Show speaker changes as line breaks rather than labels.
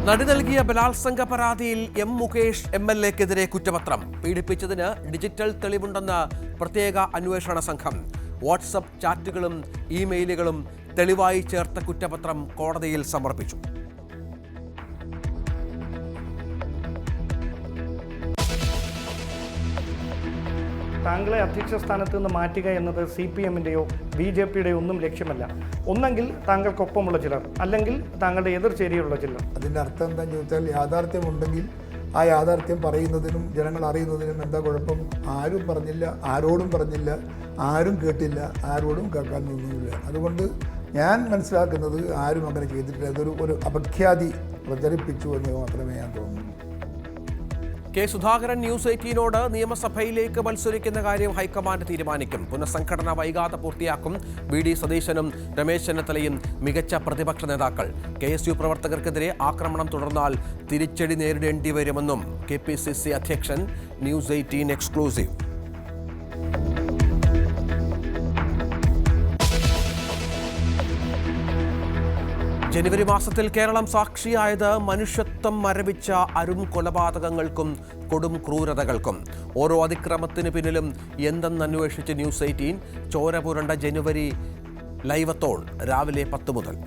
നടി നൽകിയ ബലാത്സംഗ പരാതിയിൽ എം മുകേഷ് MLA-ക്കെതിരെ കുറ്റപത്രം. പീഡിപ്പിച്ചതിന് ഡിജിറ്റൽ തെളിവുണ്ടെന്ന് പ്രത്യേക അന്വേഷണ സംഘം. വാട്സപ്പ് ചാറ്റുകളും ഇമെയിലുകളും തെളിവായി ചേർത്ത കുറ്റപത്രം കോടതിയിൽ സമർപ്പിച്ചു.
താങ്കളെ അധ്യക്ഷ സ്ഥാനത്ത് നിന്ന് മാറ്റുക എന്നത് CPM-ൻ്റെയോ BJP-യുടെയോ ഒന്നും ലക്ഷ്യമല്ല. ഒന്നെങ്കിൽ താങ്കൾക്കൊപ്പമുള്ള ചിലർ, അല്ലെങ്കിൽ താങ്കളുടെ എതിർചേരിയുള്ള ചിലർ.
അതിൻ്റെ അർത്ഥം എന്താണെന്ന് ചോദിച്ചാൽ യാഥാർത്ഥ്യമുണ്ടെങ്കിൽ ആ യാഥാർത്ഥ്യം പറയുന്നതിനും ജനങ്ങൾ അറിയുന്നതിനും എന്താ കുഴപ്പം? ആരും പറഞ്ഞില്ല, ആരോടും പറഞ്ഞില്ല, ആരും കേട്ടില്ല, ആരോടും കേൾക്കാൻ ഒന്നുമില്ല. അതുകൊണ്ട് ഞാൻ മനസ്സിലാക്കുന്നത് ആരും അങ്ങനെ ചെയ്തിട്ടില്ല. അതൊരു അപഖ്യാതി പ്രചരിപ്പിച്ചു എന്ന് മാത്രമേ ഞാൻ തോന്നുന്നു.
കെ സുധാകരൻ ന്യൂസ് 18നോട് നിയമസഭയിലേക്ക് മത്സരിക്കുന്ന കാര്യം ഹൈക്കമാൻഡ് തീരുമാനിക്കും. പുനഃസംഘടന വൈകാതെ പൂർത്തിയാക്കും. VD സതീശനും രമേശ് ചെന്നിത്തലയും മികച്ച പ്രതിപക്ഷ നേതാക്കൾ. KSU പ്രവർത്തകർക്കെതിരെ ആക്രമണം തുടർന്നാൽ തിരിച്ചടി നേരിടേണ്ടി വരുമെന്നും KPCC അധ്യക്ഷൻ ന്യൂസ് 18 എക്സ്ക്ലൂസീവ്. ജനുവരി മാസത്തിൽ കേരളം സാക്ഷിയായത് മനുഷ്യത്വം മരവിച്ച അരും കൊലപാതകങ്ങൾക്കും കൊടും ക്രൂരതകൾക്കും. ഓരോ അതിക്രമത്തിന് പിന്നിലും എന്തെന്നന്വേഷിച്ച് ന്യൂസ് 18 ചോര പുരണ്ട ജനുവരി ലൈവത്തോൺ രാവിലെ 10 മുതൽ.